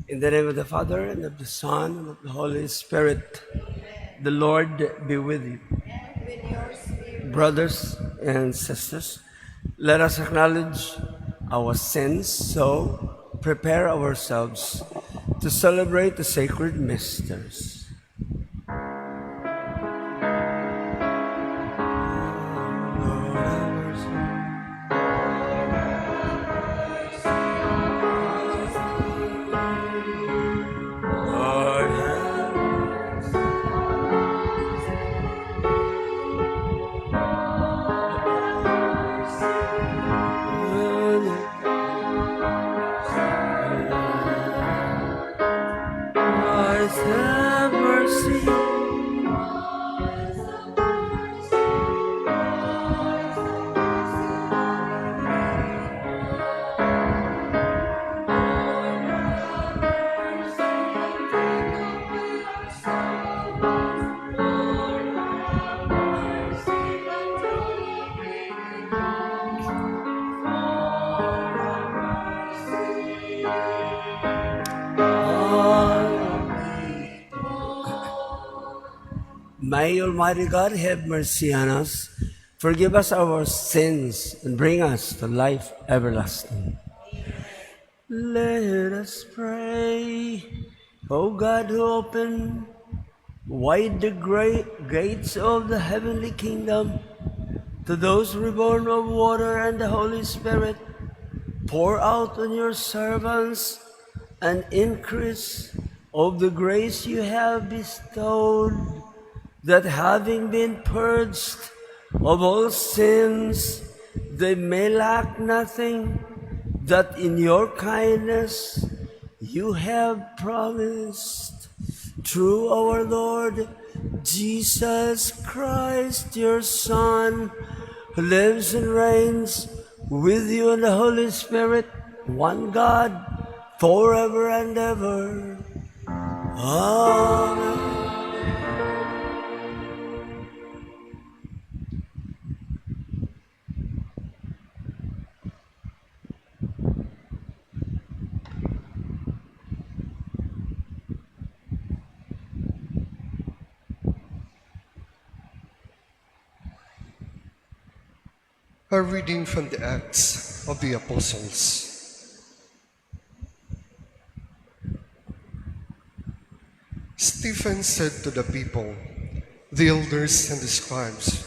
In the name of the Father, and of the Son, and of the Holy Spirit, the Lord be with you. Brothers and sisters, let us acknowledge our sins, so prepare ourselves to celebrate the sacred mysteries. Have mercy. May Almighty God have mercy on us, forgive us our sins, and bring us to life everlasting. Let us pray. O God, who open wide the great gates of the heavenly kingdom to those reborn of water and the Holy Spirit, pour out on your servants an increase of the grace you have bestowed, that having been purged of all sins, they may lack nothing, that in your kindness you have promised, through our Lord Jesus Christ, your Son, who lives and reigns with you in the Holy Spirit, one God, forever and ever. Amen. A reading from the Acts of the Apostles. Stephen said to the people, the elders and the scribes,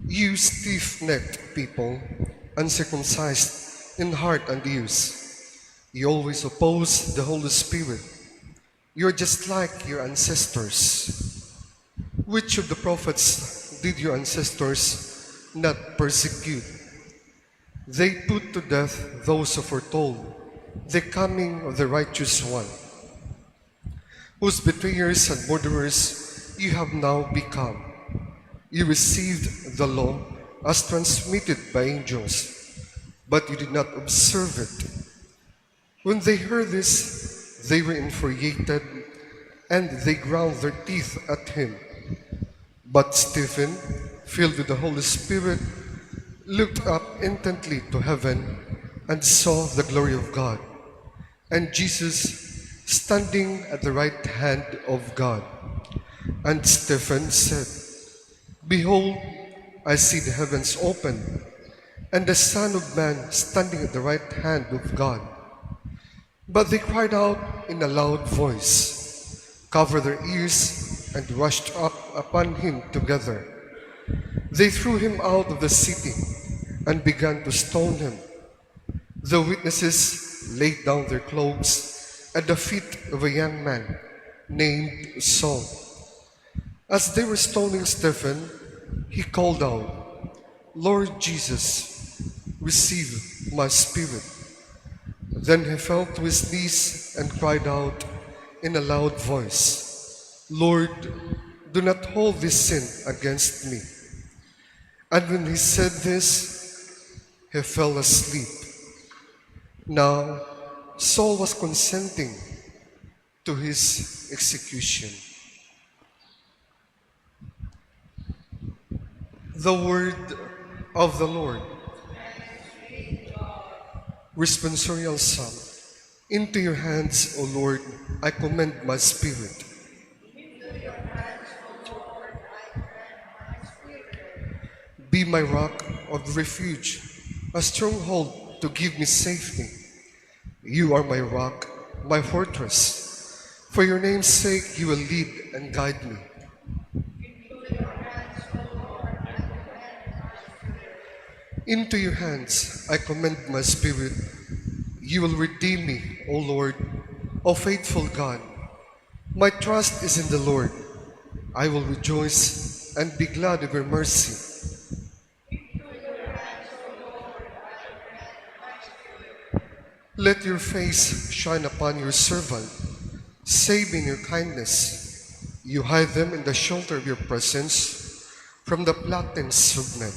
"You stiff-necked people, uncircumcised in heart and ears, you always oppose the Holy Spirit. You're just like your ancestors. Which of the prophets did your ancestors not persecute? They put to death those who foretold the coming of the righteous one, whose betrayers and murderers you have now become. You received the law as transmitted by angels, but you did not observe it." When they heard this, they were infuriated, and they ground their teeth at him. But Stephen, filled with the Holy Spirit, looked up intently to heaven and saw the glory of God, and Jesus standing at the right hand of God. And Stephen said, "Behold, I see the heavens open, and the Son of Man standing at the right hand of God." But they cried out in a loud voice, covered their ears, and rushed up upon him together. They threw him out of the city and began to stone him. The witnesses laid down their cloaks at the feet of a young man named Saul. As they were stoning Stephen, he called out, "Lord Jesus, receive my spirit." Then he fell to his knees and cried out in a loud voice, "Lord, do not hold this sin against me." And when he said this, he fell asleep. Now Saul was consenting to his execution. The word of the Lord. Responsorial Psalm. Into your hands, O Lord, I commend my spirit. Be my rock of refuge, a stronghold to give me safety. You are my rock, my fortress. For your name's sake, you will lead and guide me. Into your hands I commend my spirit. You will redeem me, O Lord, O faithful God. My trust is in the Lord. I will rejoice and be glad of your mercy. Let your face shine upon your servant. Save me in your kindness. You hide them in the shelter of your presence from the plottings of men.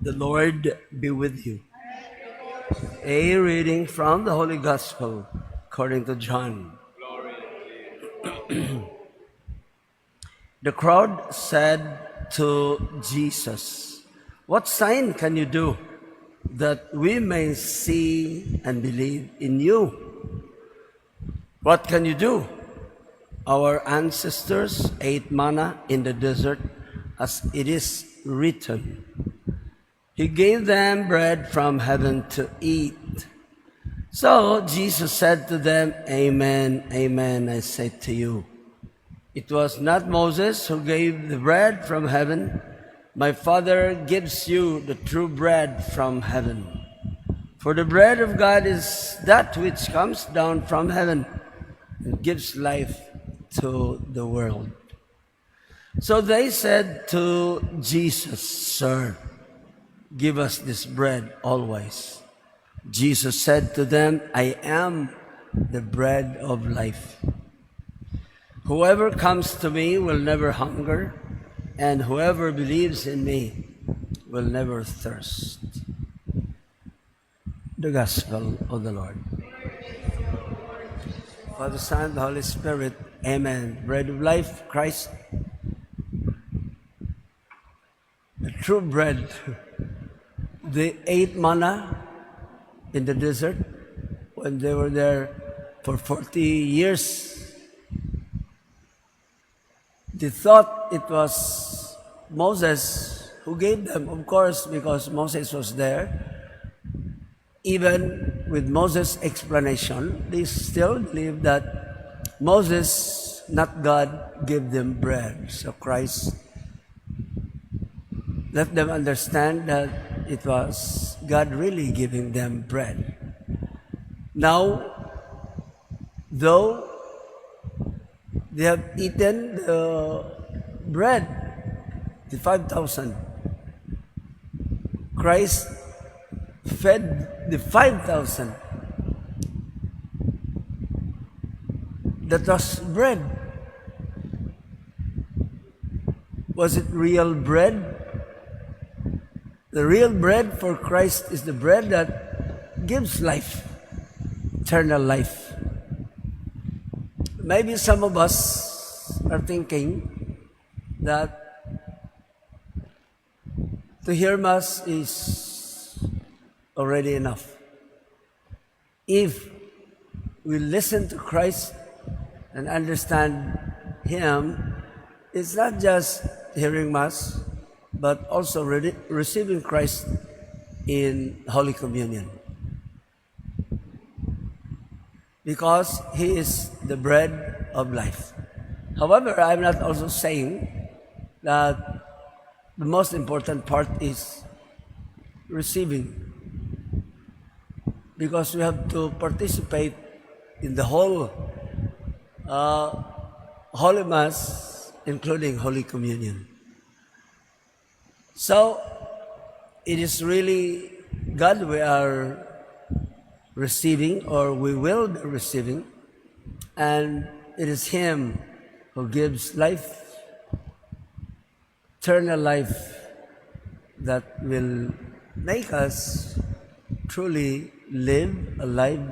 The Lord be with you. A reading from the Holy Gospel according to John. The crowd said to Jesus, "What sign can you do that we may see and believe in you? What can you do? Our ancestors ate manna in the desert, as it is written. He gave them bread from heaven to eat." So Jesus said to them, "Amen, amen, I say to you, it was not Moses who gave the bread from heaven. My Father gives you the true bread from heaven. For the bread of God is that which comes down from heaven and gives life to the world." So they said to Jesus, "Sir, give us this bread always." Jesus said to them, "I am the bread of life. Whoever comes to me will never hunger, and whoever believes in me will never thirst." The Gospel of the Lord. Father, Son, the Holy Spirit, amen. Bread of life, Christ, the true bread. They ate manna in the desert when they were there for 40 years. They thought it was Moses who gave them, of course, because Moses was there. Even with Moses' explanation, they still believe that Moses, not God, gave them bread. So Christ let them understand that it was God really giving them bread. Now, though they have eaten the bread, the 5,000, Christ fed the 5,000. That was bread. Was it real bread? The real bread for Christ is the bread that gives life, eternal life. Maybe some of us are thinking that to hear Mass is already enough. If we listen to Christ and understand Him, it's not just hearing Mass, but also receiving Christ in Holy Communion. Because He is the bread of life. However, I'm not also saying that the most important part is receiving. Because we have to participate in the whole Holy Mass, including Holy Communion. So, it is really God we are receiving, or we will be receiving, and it is Him who gives life, eternal life, that will make us truly live alive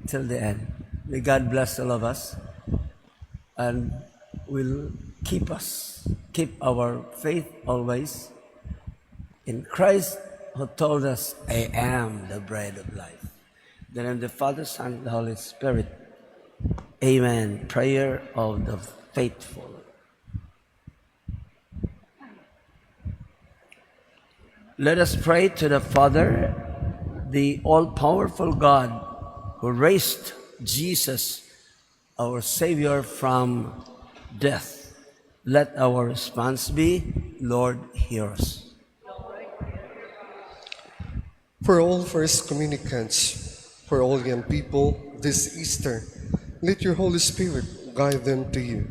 till the end. May God bless all of us and will keep us, keep our faith always in Christ, who told us, I am the bread of life. Then in the Father, Son, and the Holy Spirit. Amen. Prayer of the faithful. Let us pray to the Father, the all-powerful God, who raised Jesus, our Savior, from death. Let our response be, Lord, hear us. For all first communicants, for all young people this Easter, let your Holy Spirit guide them to you.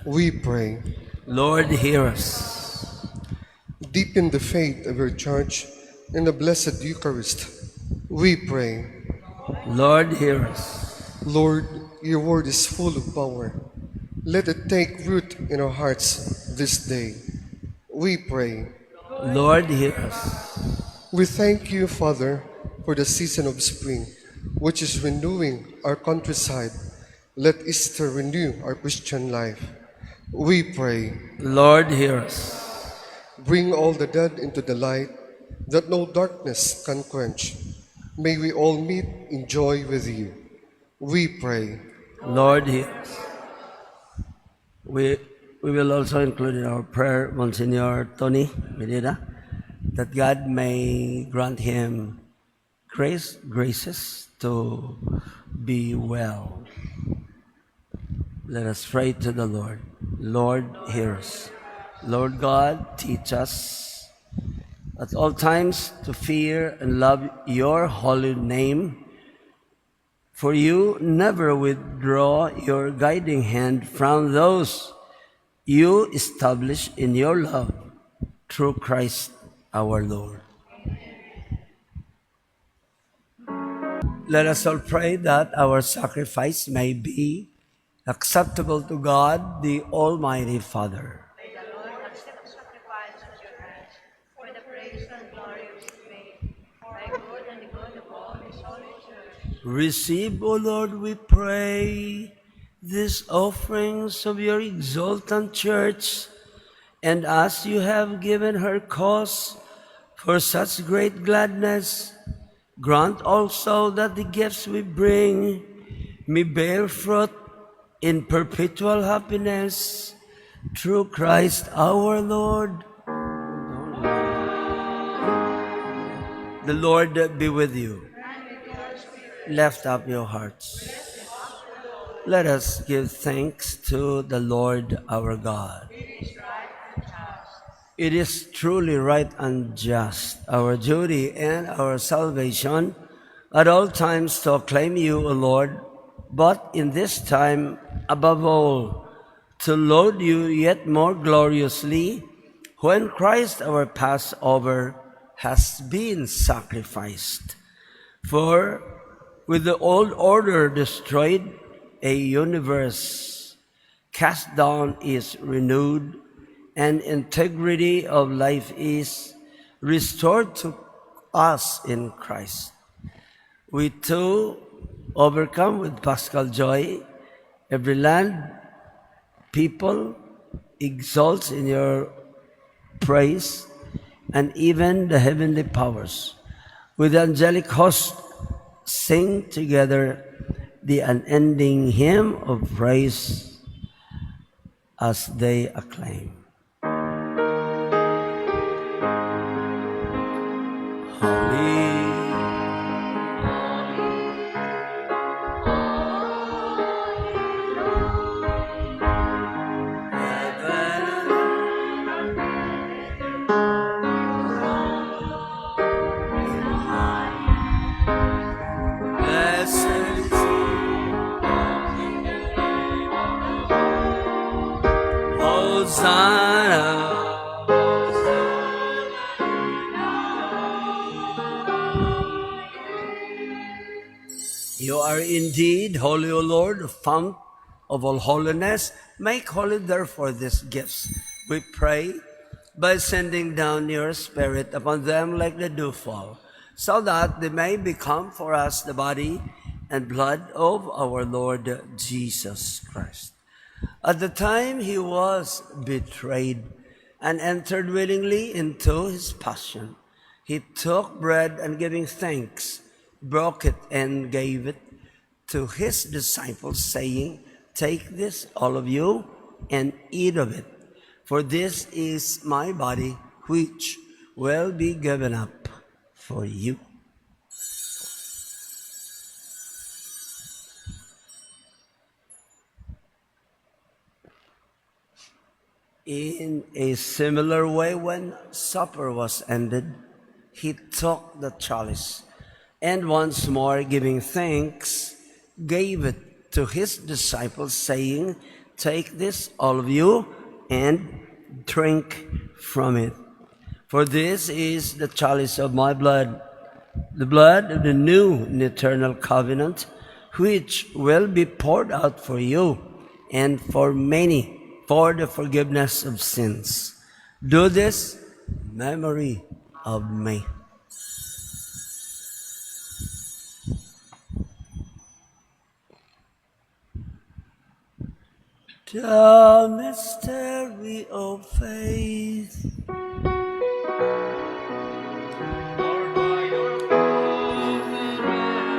We pray. Lord, hear us. Deepen the faith of your Church in the Blessed Eucharist. We pray. Lord, hear us. Lord, your word is full of power. Let it take root in our hearts this day. We pray. Lord, hear us. We thank you, Father, for the season of spring, which is renewing our countryside. Let Easter renew our Christian life. We pray. Lord, hear us. Bring all the dead into the light, that no darkness can quench. May we all meet in joy with you. We pray. Lord, hear us. We will also include in our prayer Monsignor Tony Medina, that God may grant him graces to be well. Let us pray to the Lord. Lord, hear us. Lord God, teach us at all times to fear and love your holy name, for you never withdraw your guiding hand from those you establish in your love, through Christ our Lord. Let us all pray that our sacrifice may be acceptable to God, the Almighty Father. May the Lord accept the sacrifice at your hands for the praise and glory of his name, for the good and the good of all his holy church. Receive, O Lord, we pray, these offerings of your exultant church, and as you have given her cause for such great gladness, grant also that the gifts we bring may bear fruit in perpetual happiness, through Christ our Lord. The Lord be with you. Lift up your hearts. Let us give thanks to the Lord our God. It is truly right and just, our duty and our salvation, at all times to acclaim you, O Lord, but in this time, above all, to laud you yet more gloriously, when Christ our Passover has been sacrificed. For with the old order destroyed, a universe cast down is renewed, and integrity of life is restored to us in Christ. We too overcome with paschal joy. Every land, people exalts in your praise, and even the heavenly powers with the angelic host sing together the unending hymn of praise as they acclaim. Holy, Hosanna. You are indeed holy, O Lord, the fount of all holiness. Make holy, therefore, these gifts, we pray, by sending down your Spirit upon them like the dewfall, so that they may become for us the body and blood of our Lord Jesus Christ. At the time he was betrayed and entered willingly into his passion, he took bread and giving thanks, broke it and gave it to his disciples, saying, "Take this, all of you, and eat of it, for this is my body, which will be given up for you." In a similar way, when supper was ended, he took the chalice, and once more giving thanks, gave it to his disciples, saying, "Take this, all of you, and drink from it. For this is the chalice of my blood, the blood of the new and eternal covenant, which will be poured out for you and for many for the forgiveness of sins. Do this in memory of me." The mystery of faith. Lord, by your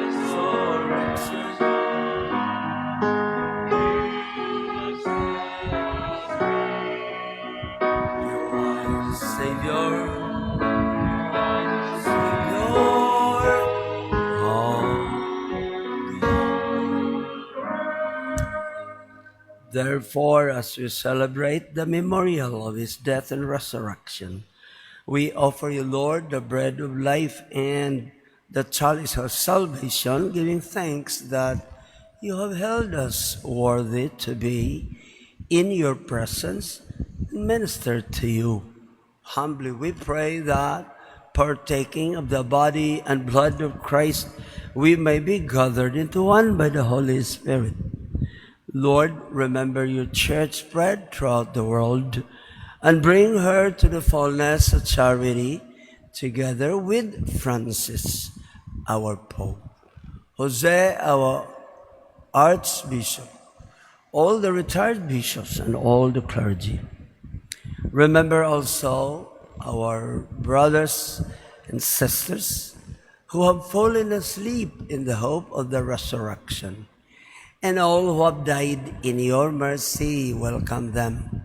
resurrection, you are Savior, Savior of the world. Therefore, as we celebrate the memorial of his death and resurrection, we offer you, Lord, the bread of life and the chalice of salvation, giving thanks that you have held us worthy to be in your presence and minister to you. Humbly we pray that, partaking of the body and blood of Christ, we may be gathered into one by the Holy Spirit. Lord, remember your church spread throughout the world and bring her to the fullness of charity, together with Francis, our Pope, Jose, our Archbishop, all the retired bishops, and all the clergy. Remember also our brothers and sisters who have fallen asleep in the hope of the resurrection, and all who have died in your mercy. Welcome them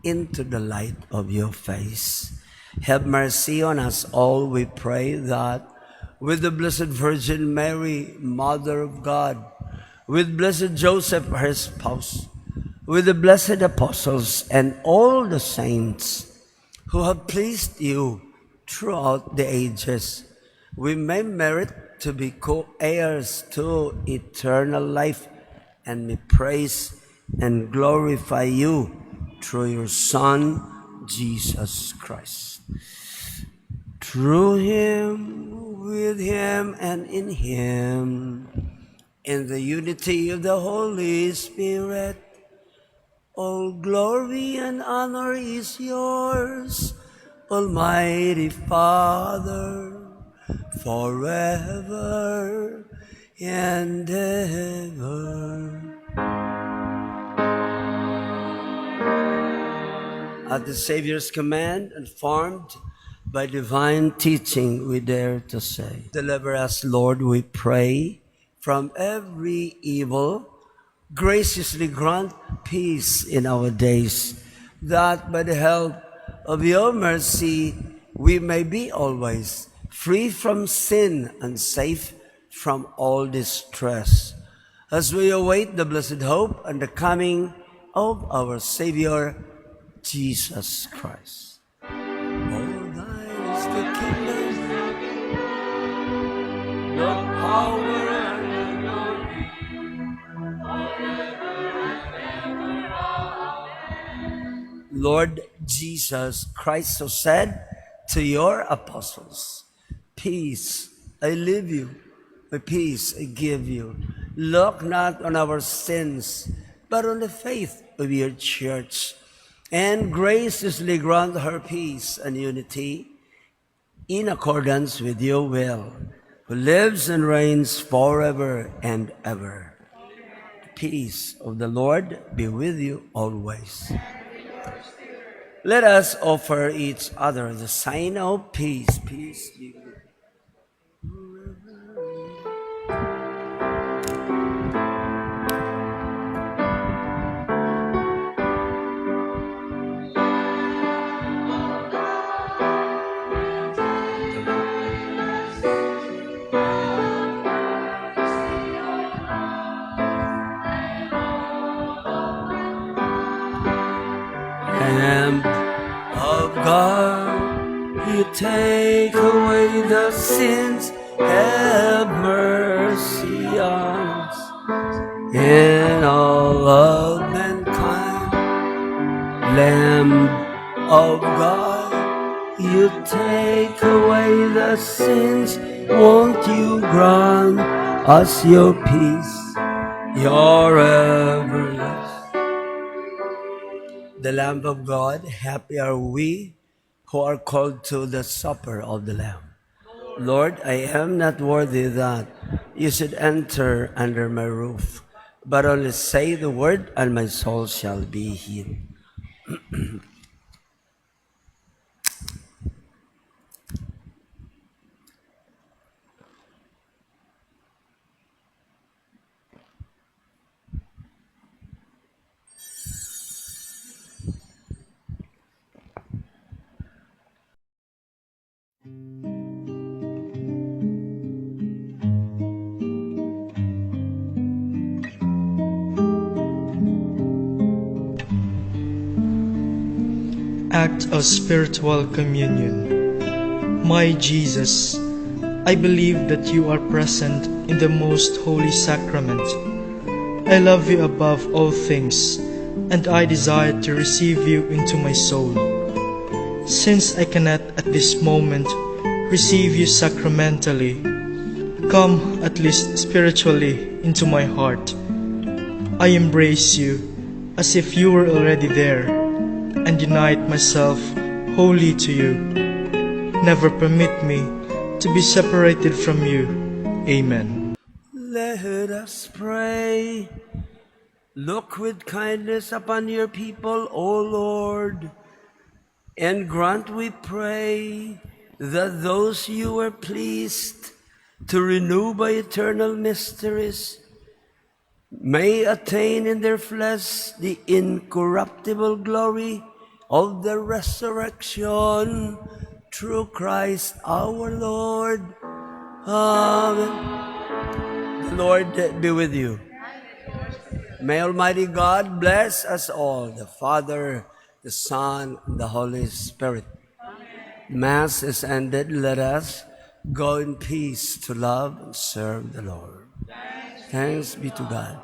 into the light of your face. Have mercy on us all, we pray, that with the Blessed Virgin Mary, Mother of God, with Blessed Joseph, her spouse, with the blessed apostles and all the saints who have pleased you throughout the ages, we may merit to be co-heirs to eternal life, and may praise and glorify you through your Son, Jesus Christ. Through him, with him, and in him, in the unity of the Holy Spirit, all glory and honor is yours, Almighty Father, forever and ever. At the Savior's command, informed by divine teaching, we dare to say, "Deliver us, Lord, we pray, from every evil. Graciously grant peace in our days, that by the help of your mercy we may be always free from sin and safe from all distress, as we await the blessed hope and the coming of our Savior, Jesus Christ." All thine is the kingdom, the power, and the glory, forever and ever. Amen. Lord Jesus Christ, who said to your apostles, "Peace I leave you, My peace I give you. Look not on our sins, but on the faith of your church, and graciously grant her peace and unity in accordance with your will, who lives and reigns forever and ever. The peace of the Lord be with you always. Let us offer each other the sign of peace. Peace be with you. Lamb of God, you take away the sins, have mercy on us and all of mankind. Lamb of God, you take away the sins, won't you grant us your peace, your everlasting? The Lamb of God, happy are we who are called to the supper of the Lamb. Lord, I am not worthy that you should enter under my roof, but only say the word and my soul shall be healed. Act of Spiritual Communion. My Jesus, I believe that you are present in the most holy sacrament. I love you above all things, and I desire to receive you into my soul. Since I cannot at this moment receive you sacramentally, come at least spiritually into my heart. I embrace you as if you were already there, and unite myself wholly to you. Never permit me to be separated from you. Amen. Let us pray. Look with kindness upon your people, O Lord, and grant, we pray, that those you were pleased to renew by eternal mysteries may attain in their flesh the incorruptible glory of the resurrection through Christ our Lord. Amen. The Lord be with you. May Almighty God bless us all, the Father, the Son, and the Holy Spirit. Mass is ended. Let us go in peace to love and serve the Lord. Thanks be to God.